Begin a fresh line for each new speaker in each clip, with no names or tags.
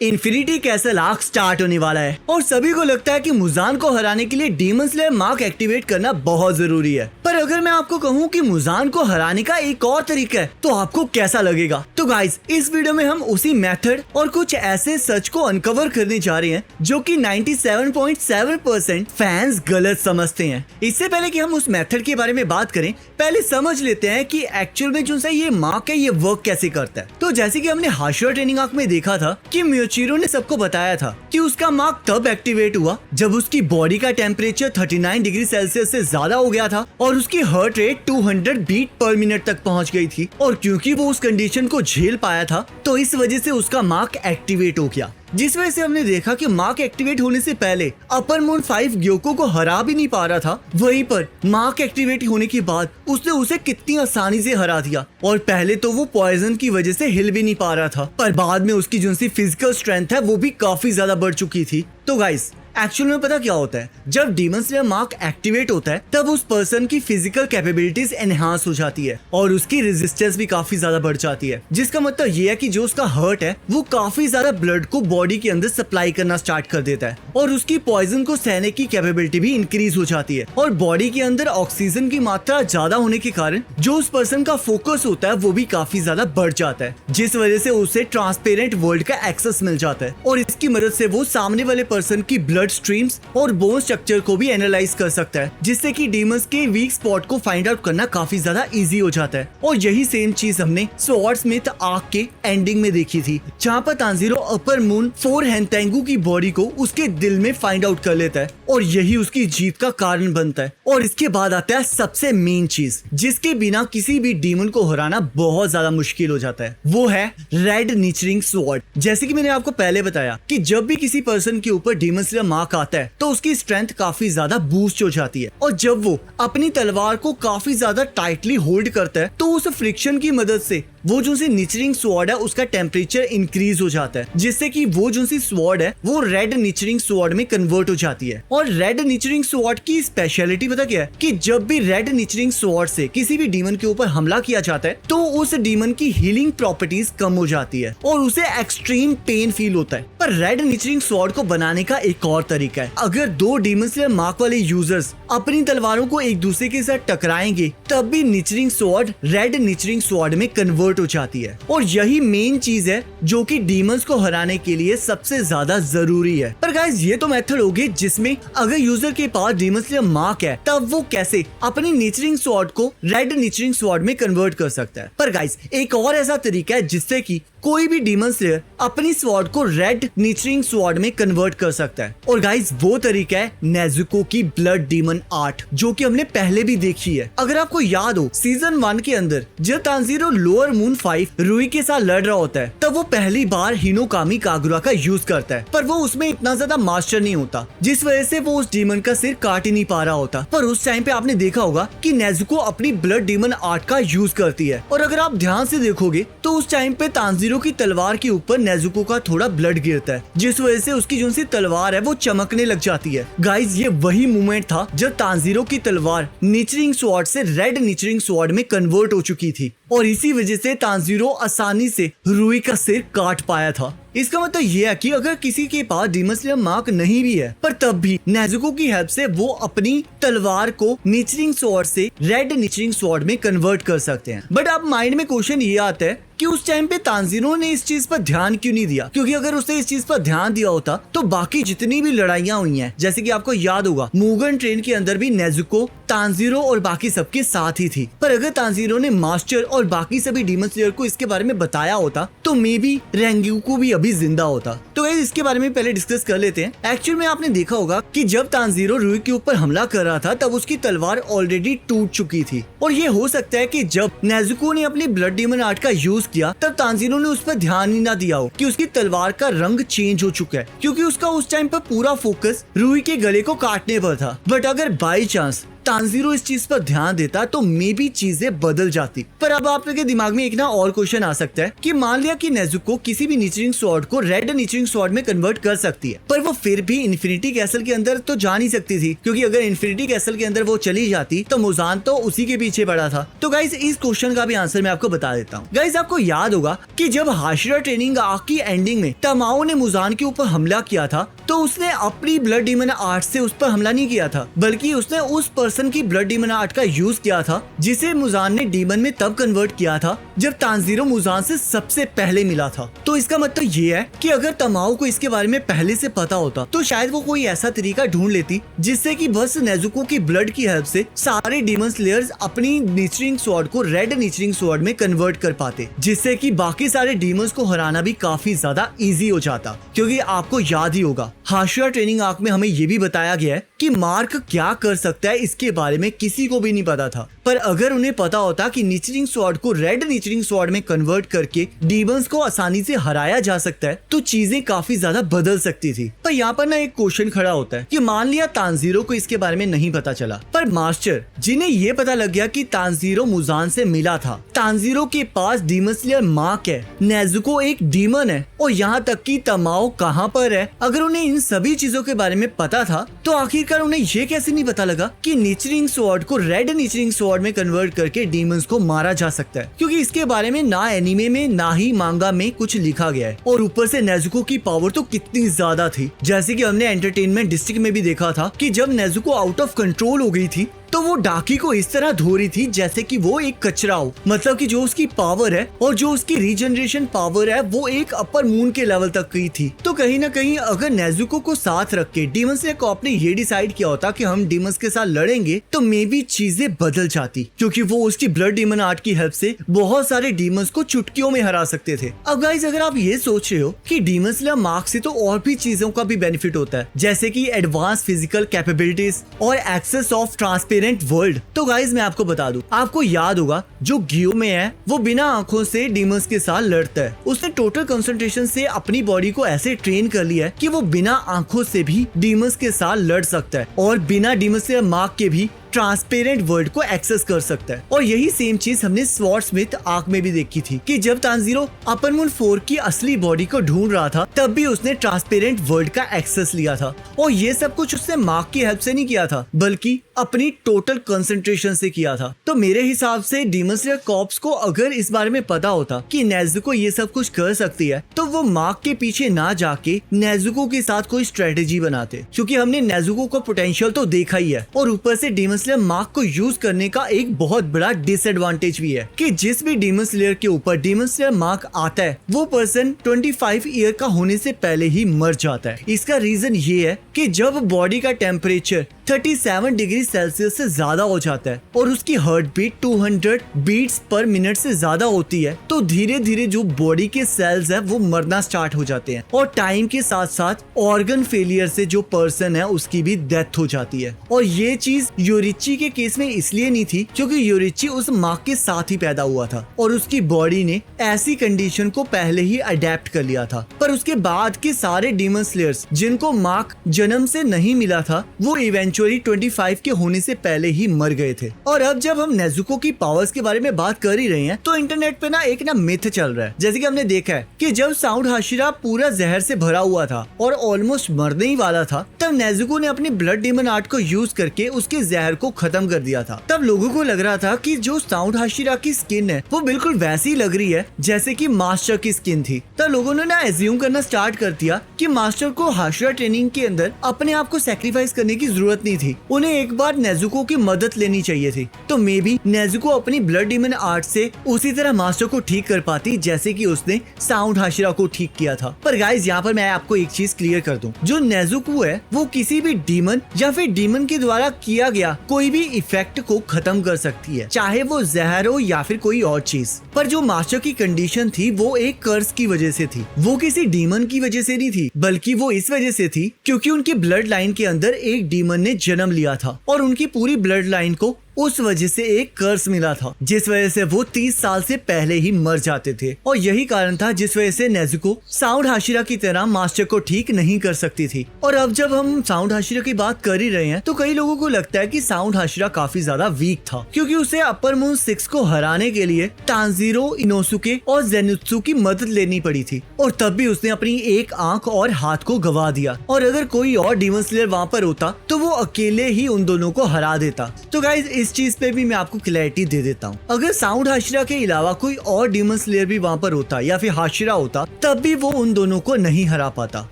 Infinity castle arc start होने वाला है और सभी को लगता है कि मुजान को हराने के लिए डीमन स्लेयर मार्क एक्टिवेट करना बहुत जरूरी है। पर अगर मैं आपको कहूँ कि मुजान को हराने का एक और तरीका है तो आपको कैसा लगेगा? तो गाइस, इस वीडियो में हम उसी मेथड और कुछ ऐसे सच को अनकवर करने जा रहे हैं जो कि 97.7% फैंस गलत समझते हैं। इससे पहले कि हम उस मेथड के बारे में बात करें, पहले समझ लेते हैं कि एक्चुअल में जो ये मार्क है ये वर्क कैसे करता है। तो जैसे कि हमने हाशिरा ट्रेनिंग आर्क में देखा था कि म्योचिरो ने सबको बताया था कि उसका मार्क तब एक्टिवेट हुआ जब उसकी बॉडी का टेम्परेचर 39 डिग्री सेल्सियस से ज्यादा हो गया था और उसकी heart rate 200 beat per minute तक पहुंच गई थी। और क्योंकि वो उस कंडीशन को झेल पाया था तो इस वजह से उसका मार्क एक्टिवेट हो गया, जिस वजह से हमने देखा कि मार्क एक्टिवेट होने से पहले अपर मून 5 ग्योको को हरा भी नहीं पा रहा था। वहीं पर मार्क एक्टिवेट होने के बाद उसने उसे कितनी आसानी से हरा दिया। और पहले तो वो पॉइजन की वजह से हिल भी नहीं पा रहा था, पर बाद में उसकी जो सी फिजिकल स्ट्रेंथ है वो भी काफी ज्यादा बढ़ चुकी थी। तो गाइस, एक्चुअल में पता क्या होता है, जब डीमन स्लेयर मार्क एक्टिवेट होता है तब उस पर्सन की फिजिकल कैपेबिलिटीज एनहांस हो जाती है और उसकी रेजिस्टेंस भी काफी ज्यादा बढ़ जाती है। जिसका मतलब ये है कि जो उसका हर्ट है वो काफी ज्यादा ब्लड को बॉडी के अंदर सप्लाई करना स्टार्ट कर देता है और उसकी पॉइजन को सहने की कैपेबिलिटी भी इंक्रीज हो जाती है। और बॉडी के अंदर ऑक्सीजन की मात्रा ज्यादा होने के कारण जो उस पर्सन का फोकस होता है वो भी काफी ज्यादा बढ़ जाता है, जिस वजह से उसे ट्रांसपेरेंट वर्ल्ड का एक्सेस मिल जाता है और इसकी मदद से वो सामने वाले पर्सन की ब्लड स्ट्रीम्स और बोन स्ट्रक्चर को भी एनालाइज कर सकता है, जिससे कि डीमंस के वीक स्पॉट को फाइंड आउट करना काफी ज्यादा इजी हो जाता है। और यही सेम चीज हमने स्वॉर्ड्समिथ आर्क के एंडिंग में देखी थी, जहाँ पर तांजीरो अपर मून 4 हेंतेंगू की बॉडी को उसके दिल में फाइंड आउट कर लेता है और यही उसकी जीत का कारण बनता है। और इसके बाद आता है सबसे मेन चीज जिसके बिना किसी भी डीमन को हराना बहुत ज्यादा मुश्किल हो जाता है, वो है रेड नीचरिंग स्वॉर्ड। जैसे कि मैंने आपको पहले बताया कि जब भी किसी पर्सन के ऊपर डीमन स्लेयर मार्क आता है तो उसकी स्ट्रेंथ काफी ज्यादा बूस्ट हो जाती है और जब वो अपनी तलवार को काफी ज्यादा टाइटली होल्ड करता है तो उस फ्रिक्शन की मदद से वो जो सी नीचरिंग स्वॉर्ड है उसका टेम्परेचर इंक्रीज हो जाता है, जिससे कि वो जो सी स्वॉर्ड है वो रेड नीचरिंग स्वॉर्ड में कन्वर्ट हो जाती है। और रेड नीचरिंग स्वॉर्ड की स्पेशलिटी पता क्या है कि जब भी रेड नीचरिंग स्वॉर्ड से किसी भी डीमन के ऊपर हमला किया जाता है तो उस डीमन की हीलिंग प्रॉपर्टीज कम हो जाती है और उसे एक्सट्रीम पेन फील होता है। पर रेड नीचरिंग स्वॉर्ड को बनाने का एक और तरीका है, अगर दो डीमन स्लेयर मार्क वाले यूजर्स अपनी तलवारों को एक दूसरे के साथ टकराएंगे तब भी नीचरिंग स्वॉर्ड रेड नीचरिंग स्वॉर्ड में कन्वर्ट हो जाती है। और यही मेन चीज है जो कि डीमंस को हराने के लिए सबसे ज्यादा जरूरी है। पर गाइस, ये तो मेथड होगी जिसमें अगर यूजर के पास डीमन स्लेयर मार्क है तब वो कैसे अपनी नीचरिंग स्वॉर्ड को रेड नीचरिंग स्वॉर्ड में कन्वर्ट कर सकता है। पर गाइस, एक और ऐसा तरीका है जिससे कि कोई भी डीमन स्लेयर अपनी स्वॉर्ड को रेड नीचरिंग स्वॉर्ड में कन्वर्ट कर सकता है। और गाइस, वो तरीका है नेजुको की ब्लड डीमन आर्ट, जो कि हमने पहले भी देखी है। अगर आपको याद हो, सीजन 1 के अंदर जब तांजीरो लोअर मून 5 रुई के साथ लड़ रहा होता है तब वो पहली बार हिनोकामी कागुरा का यूज करता है, पर वो उसमें इतना ज्यादा मास्टर नहीं होता, जिस वजह से वो उस डीमन का सिर काट ही नहीं पा रहा होता। पर उस टाइम पे आपने देखा होगा कि नेजुको अपनी ब्लड डीमन आर्ट का यूज करती है और अगर आप ध्यान से देखोगे तो उस टाइम पे तांजीरो की तलवार के ऊपर नेजुको का थोड़ा ब्लड गिरता है, जिस वजह से उसकी जो सी तलवार है वो चमकने लग जाती है। गाइस, ये वही मोमेंट था जब तांजीरो की तलवार नीचरिंग स्वॉर्ड से रेड नीचरिंग स्वॉर्ड में कन्वर्ट हो चुकी थी और इसी वजह से तांजीरो आसानी से रुई का सिर काट पाया था। इसका मतलब ये है कि अगर किसी के पास डीमन स्लेयर मार्क नहीं भी है पर तब भी नेजुको की हेल्प से वो अपनी तलवार को नीचरिंग स्वॉर्ड से रेड नीचरिंग स्वॉर्ड में कन्वर्ट कर सकते हैं। बट अब माइंड में क्वेश्चन ये आता है कि उस टाइम पे तांजीरो ने इस चीज पर ध्यान क्यों नहीं दिया? क्योंकि अगर उसने इस चीज पर ध्यान दिया होता तो बाकी जितनी भी लड़ाइयां हुई हैं, जैसे कि आपको याद होगा मुगन ट्रेन के अंदर भी नेजुको, तांजीरो और बाकी सबके साथ ही थी। पर अगर तांजीरो ने मास्टर और बाकी सभी डीमन स्लेयर को इसके बारे में बताया होता तो मे बी रेंग्युको भी अभी जिंदा होता। तो इसके बारे में पहले डिस्कस कर लेते हैं। एक्चुअल में आपने देखा होगा कि जब तांजीरो रुई के ऊपर हमला कर रहा था तब उसकी तलवार ऑलरेडी टूट चुकी थी और ये हो सकता है कि जब नेजुको ने अपनी ब्लड डीमन आर्ट का यूज किया तब तांजीरो ने उस पर ध्यान ही ना दिया हो कि उसकी तलवार का रंग चेंज हो चुका है, क्योंकि उसका उस टाइम पर पूरा फोकस रुई के गले को काटने पर था। बट अगर बाई चांस तानजीरो इस चीज पर ध्यान देता तो मे बी चीजें बदल जाती। पर अब आपके दिमाग में एक ना और क्वेश्चन आ सकता है कि मान लिया कि नेजुको किसी भी नीचिंग स्वॉर्ड को रेड नीचिंग स्वॉर्ड में कन्वर्ट कर सकती है, पर वो फिर भी इन्फिनिटी कैसल के अंदर तो जा नहीं सकती थी, क्योंकि अगर इन्फिनिटी कैसल के अंदर वो चली जाती तो मुजान तो उसी के पीछे पड़ा था। तो गाइस इस क्वेश्चन का भी आंसर मैं आपको बता देता हूँ। गाइस आपको याद होगा कि जब हाशिरा ट्रेनिंग आर्क की एंडिंग में तमाओ ने मुजान के ऊपर हमला किया था, तो उसने अपनी ब्लड डीमन आर्ट से उस पर हमला नहीं किया था, बल्कि उसने उस पर्सन की ब्लड डीमन आर्ट का यूज किया था जिसे मुजान ने डीमन में तब कन्वर्ट किया था जब तानजीरो मुजान से सबसे पहले मिला था। तो इसका मतलब ये है कि अगर तमाओ को इसके बारे में पहले से पता होता तो शायद वो कोई ऐसा तरीका ढूंढ लेती जिससे कि बस नेजुको की ब्लड की हेल्प से सारे डीमन स्लेयर्स अपनी नीचिंग स्वॉर्ड को रेड नीचिंग स्वॉर्ड में कन्वर्ट कर पाते, जिससे कि बाकी सारे डीमंस को हराना भी काफी ज्यादा इजी हो जाता। क्योंकि आपको याद ही होगा हाशिरा ट्रेनिंग आर्क में हमें ये भी बताया गया है कि मार्क क्या कर सकता है इसके बारे में किसी को भी नहीं पता था, पर अगर उन्हें पता होता कि नीचिंग स्वॉर्ड को रेड नीचिंग स्वॉर्ड में कन्वर्ट करके डीमंस को आसानी से हराया जा सकता है तो चीजें काफी ज्यादा बदल सकती थी। पर यहाँ पर ना एक क्वेश्चन खड़ा होता है कि मान लिया तानजीरो को इसके बारे में नहीं पता चला, पर मास्टर जिन्हें ये पता लग गया कि तानजीरो मुजान से मिला था, तानजीरो के पास डीमन स्लेयर मार्क है, नेजुको एक डीमन है और यहाँ तक कि तमाओ कहाँ पर है, अगर उन्हें इन सभी चीजों के बारे में पता था तो आखिरकार उन्हें ये कैसे नहीं पता लगा कि नीचिंग स्वॉर्ड को रेड नीचिंग स्वॉर्ड में कन्वर्ट करके डीमंस को मारा जा सकता है, क्योंकि इसके बारे में ना एनीमे में ना ही मांगा में कुछ लिखा गया है। और ऊपर से नेजुको की पावर तो कितनी ज्यादा थी, जैसे कि हमने एंटरटेनमेंट डिस्ट्रिक्ट में भी देखा था कि जब नेजुको आउट ऑफ कंट्रोल हो गई थी तो वो डाकी को इस तरह धो रही थी जैसे कि वो एक कचरा हो। मतलब कि जो उसकी पावर है और जो उसकी रीजनरेशन पावर है वो एक अपर मून के लेवल तक की थी। तो कहीं ना कहीं अगर नेजुको को साथ रख के डीमन स्लेयर कॉर्प ने ये डिसाइड किया होता कि हम डीमंस के साथ लड़ेंगे तो मे बी चीजें बदल जाती, क्योंकि वो उसकी ब्लड डीमन आर्ट की हेल्प से बहुत सारे डीमंस को चुटकियों में हरा सकते थे। अब गाइस अगर आप ये सोच रहे हो कि डीमन स्लेयर मार्क से तो और भी चीजों का भी बेनिफिट होता है, जैसे कि एडवांस फिजिकल कैपेबिलिटीज और एक्सेस ऑफ ट्रांसपेरेंट वर्ल्ड, तो गाइस मैं आपको बता दूं, आपको याद होगा जो गियो में है वो बिना आंखों से डीमंस के साथ लड़ता है। उसने टोटल कंसंट्रेशन से अपनी बॉडी को ऐसे ट्रेन कर लिया है कि वो बिना आंखों से भी डीमंस के साथ लड़ सकता है और बिना डीमन स्लेयर मार्क के भी ट्रांसपेरेंट वर्ल्ड को एक्सेस कर सकता है। और यही सेम चीज हमने स्वॉर्डस्मिथ आर्क में भी देखी थी कि जब तानजीरो अपर मून 4 की असली बॉडी को ढूंढ रहा था तब भी उसने ट्रांसपेरेंट वर्ल्ड का एक्सेस लिया था, और ये सब कुछ उसने मार्क की हेल्प से नहीं किया था बल्कि अपनी टोटल कंसंट्रेशन से किया था। तो मेरे हिसाब से डीमन स्लेयर कॉर्प्स को अगर इस बारे में पता होता कि नेजुको ये सब कुछ कर सकती है तो वो मार्क के पीछे ना जाके नेजुको के साथ कोई स्ट्रेटेजी बनाते, क्योंकि हमने नेजुको का पोटेंशियल तो देखा ही है और ऊपर से डीमन स्लेयर मार्क को यूज करने का एक बहुत बड़ा डिसएडवांटेज भी है कि जिस भी डीमन स्लेयर के ऊपर डीमन स्लेयर मार्क आता है वो पर्सन 25 ईयर का होने से पहले ही मर जाता है। इसका रीजन ये है कि जब बॉडी का टेम्परेचर 37 डिग्री सेल्सियस से ज्यादा हो जाता है और उसकी heart beat 200 beats per minute से ज्यादा होती है तो धीरे धीरे जो बॉडी के सेल्स है वो मरना स्टार्ट हो जाते हैं और टाइम के साथ साथ ऑर्गन फेलियर से जो पर्सन है उसकी भी डेथ हो जाती है। और ये चीज योरिची के केस में इसलिए नहीं थी क्योंकि योरिची उस मार्क के साथ ही पैदा हुआ था और उसकी बॉडी ने ऐसी कंडीशन को पहले ही अडेप्ट कर लिया था। पर उसके बाद के सारे डीमन स्लेयर्स जिनको मार्क जन्म से नहीं मिला था वो इवेंचुअली 25 के होने से पहले ही मर गए थे। और अब जब हम नेजुको की पावर्स के बारे में बात कर ही रहे हैं तो इंटरनेट पे ना एक मिथ चल रहा है, जैसे कि हमने देखा है कि जब साउंड हाशिरा पूरा जहर से भरा हुआ था और ऑलमोस्ट मरने ही वाला था तब नेजुको ने अपनी ब्लड डीमन आर्ट को यूज करके उसके जहर को खत्म कर दिया था। तब लोगों को लग रहा था कि जो साउंड हाशिरा की स्किन है वो बिल्कुल वैसी लग रही है जैसे कि मास्टर की स्किन थी। तब लोगों ने ना एज्यूम करना स्टार्ट कर दिया कि मास्टर को हाशिरा ट्रेनिंग के अंदर अपने आप को सैक्रिफाइस करने की जरूरत नहीं थी, उन्हें एक बार नेजुको की मदद लेनी चाहिए थी। तो मे बी नेजुको अपनी ब्लड डीमन आर्ट से उसी तरह मास्टर को ठीक कर पाती जैसे कि उसने साउंड हाशिरा को ठीक किया था। पर गाइस यहाँ पर मैं आपको एक चीज क्लियर कर दूं, जो नेजुको है वो किसी भी डीमन या फिर डीमन के द्वारा किया गया कोई भी इफेक्ट को खत्म कर सकती है, चाहे वो जहर हो या फिर कोई और चीज। पर जो मास्टर की कंडीशन थी वो एक कर्स की वजह से थी, वो किसी डीमन की वजह से नहीं थी बल्कि वो इस वजह से थी क्योंकि उनकी ब्लड लाइन के अंदर एक डीमन ने जन्म लिया था और उनकी पूरी ब्लड लाइन को उस वजह से एक कर्स मिला था, जिस वजह से वो 30 साल से पहले ही मर जाते थे। और यही कारण था जिस वजह से नेजुको साउंड हाशिरा की तरह मास्टर को ठीक नहीं कर सकती थी। और अब जब हम साउंड हाशिरा की बात कर ही रहे हैं तो कई लोगों को लगता है कि साउंड हाशिरा काफी ज्यादा वीक था, क्योंकि उसे अपर मून 6 को हराने के लिए तांजीरो, इनोसुके और जेनुत्सु की मदद लेनी पड़ी थी, और तब भी उसने अपनी एक आंख और हाथ को गवा दिया। और अगर कोई और डीमन स्लेयर वहाँ पर होता तो वो अकेले ही उन दोनों को हरा देता। तो गाइज इस चीज पे भी मैं आपको क्लैरिटी दे देता हूँ, अगर साउंड हाशिरा के अलावा कोई और डीमन स्लेयर भी वहाँ पर होता या फिर हाशिरा होता, तब भी वो उन दोनों को नहीं हरा पाता।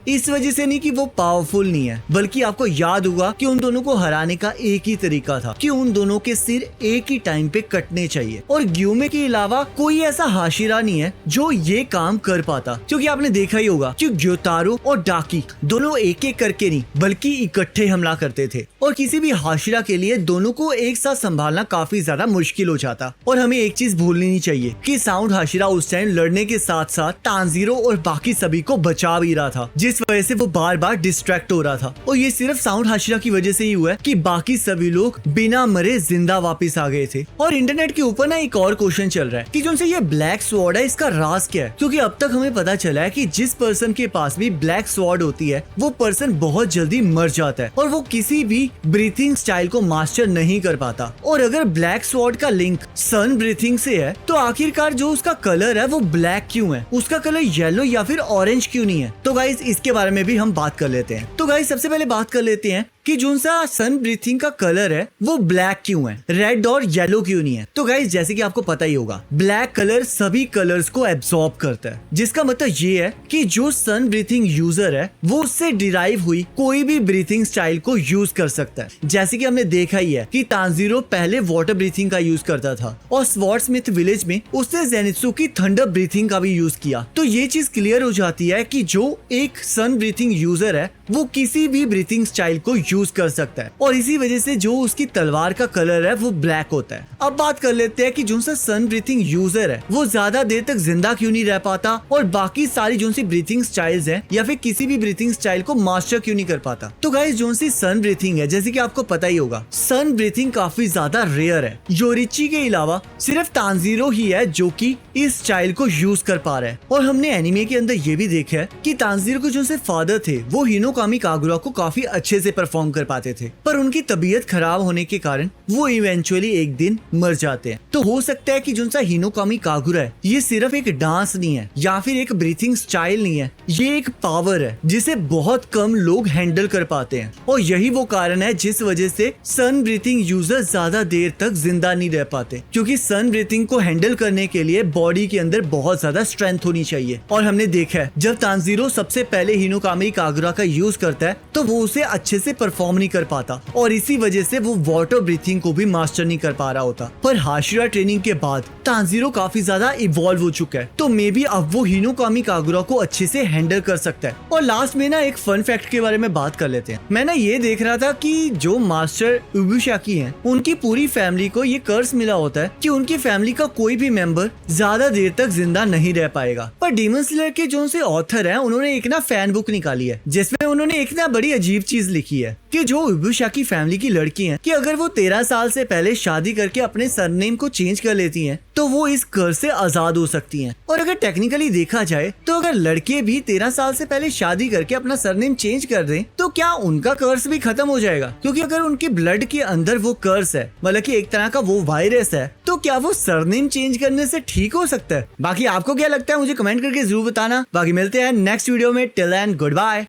इस वजह से नहीं कि वो पावरफुल नहीं है, बल्कि आपको याद होगा कि उन दोनों को हराने का एक ही तरीका था कि उन दोनों के सिर एक ही टाइम पे कटने चाहिए। और ग्यूमे के अलावा कोई ऐसा हाशिरा नहीं है जो ये काम कर पाता, क्योंकि आपने देखा ही होगा कि ग्योतारो और डाकी दोनों एक एक करके नहीं बल्कि इकट्ठे हमला करते थे, और किसी भी हाशिरा के लिए दोनों को एक साथ संभालना काफी ज्यादा मुश्किल हो जाता। और हमें एक चीज भूलनी नहीं चाहिए कि साउंड हाशिरा उस टाइम लड़ने के साथ साथ तांजीरो और बाकी सभी को बचा भी रहा था, जिस वजह से वो बार बार डिस्ट्रैक्ट हो रहा था। और ये सिर्फ साउंड हाशिरा की वजह से ही हुआ है कि बाकी सभी लोग बिना मरे जिंदा वापस आ गए थे। और इंटरनेट के ऊपर ना एक और क्वेश्चन चल रहा है कि जो से ये ब्लैक स्वॉर्ड है, इसका राज क्या है? क्योंकि अब तक हमें पता चला है कि जिस पर्सन के पास भी ब्लैक स्वॉर्ड होती है वो पर्सन बहुत जल्दी मर जाता है और वो किसी भी ब्रीथिंग स्टाइल को मास्टर नहीं कर पाता। और अगर ब्लैक स्वॉर्ड का लिंक सन ब्रीथिंग से है तो आखिरकार जो उसका कलर है वो ब्लैक क्यों है? उसका कलर येलो या फिर ऑरेंज क्यों नहीं है? तो गाइस इसके बारे में भी हम बात कर लेते हैं। तो गाइस सबसे पहले बात कर लेते हैं कि जो सा सन ब्रीथिंग का कलर है वो ब्लैक क्यों है, रेड और येलो क्यों नहीं है? तो गाइस जैसे कि आपको पता ही होगा, ब्लैक कलर सभी कलर्स को एब्सॉर्ब करता है, जिसका मतलब ये है कि जो सन ब्रीथिंग यूजर है वो उससे डिराइव हुई कोई भी ब्रीथिंग स्टाइल को यूज कर सकता है। जैसे कि हमने देखा ही है कि तांजीरो पहले वाटर ब्रीथिंग का यूज करता था और स्वॉर्डस्मिथ विलेज में उसने जेनित्सु की थंडर ब्रीथिंग का भी यूज किया। तो ये चीज क्लियर हो जाती है कि जो एक सन ब्रीथिंग यूजर है वो किसी भी ब्रीथिंग स्टाइल को यूज कर सकता है, और इसी वजह से जो उसकी तलवार का कलर है वो ब्लैक होता है। अब बात कर लेते हैं कि जो सा सन ब्रीथिंग यूजर है वो ज्यादा देर तक जिंदा क्यों नहीं रह पाता, और बाकी सारी जो सी ब्रीथिंग स्टाइल्स हैं या फिर किसी भी ब्रीथिंग स्टाइल को मास्टर क्यों नहीं कर पाता। तो गाइस जो सी सन ब्रीथिंग है, जैसे कि आपको पता ही होगा, सन ब्रीथिंग काफी ज्यादा रेयर है। योरिची के अलावा सिर्फ तांजीरो ही है जो कि इस स्टाइल को यूज कर पा रहा है। और हमने एनिमे के अंदर ये भी देखा है कि तांजीरो के जो से फादर थे वो हिनोकामी कागुरा को काफी अच्छे से परफॉर्म कर पाते थे, पर उनकी तबीयत खराब होने के कारण वो इवेंचुअली एक दिन मर जाते हैं। तो हो सकता है कि जो सा हिनोकामी कागुरा है ये सिर्फ एक डांस नहीं है या फिर एक ब्रीथिंग स्टाइल नहीं है, ये एक पावर है जिसे बहुत कम लोग हैंडल कर पाते हैं। और यही वो कारण है जिस वजह से सन ब्रीथिंग यूजर ज्यादा देर तक जिंदा नहीं रह पाते, क्योंकि सन ब्रीथिंग को हैंडल करने के लिए बॉडी के अंदर बहुत ज्यादा स्ट्रेंथ होनी चाहिए। और हमने देखा है जब तांजीरो सबसे पहले हिनोकामी कागुरा का यूज करता है तो वो उसे अच्छे से परफॉर्म नहीं कर पाता, और इसी वजह से वो वाटर ब्रीथिंग को भी मास्टर नहीं कर पा रहा होता। पर हाशिरा ट्रेनिंग के बाद तांजीरो काफी ज्यादा इवॉल्व हो चुका है, तो मे बी अब वो हिनोकामी कागुरा को अच्छे से हैंडल कर सकता है। और लास्ट में ना एक फन फैक्ट के बारे में बात कर लेते हैं। मैं ना ये देख रहा था कि जो मास्टर उबुशाकी हैं उनकी पूरी फैमिली को ये कर्स मिला होता है कि उनकी फैमिली का कोई भी मेंबर ज्यादा देर तक जिंदा नहीं रह पाएगा। पर डीमन स्लेयर के जो से ऑथर है उन्होंने एक ना फैन बुक निकाली है जिसमें उन्होंने एक ना बड़ी अजीब चीज लिखी है कि जो उबुशाकी फैमिली की लड़की हैं कि अगर वो 13 साल से पहले शादी करके अपने सरनेम को चेंज कर लेती हैं तो वो इस कर्ज से आजाद हो सकती हैं। और अगर टेक्निकली देखा जाए तो अगर लड़के भी 13 साल से पहले शादी करके अपना सरनेम चेंज कर दें तो क्या उनका कर्ज भी खत्म हो जाएगा? क्योंकि अगर उनकी ब्लड के अंदर वो कर्ज है, मतलब कि एक तरह का वो वायरस है, तो क्या वो सरनेम चेंज करने से ठीक हो सकता है? बाकी आपको क्या लगता है मुझे कमेंट करके जरूर बताना। बाकी मिलते हैं नेक्स्ट वीडियो में। Till then good bye.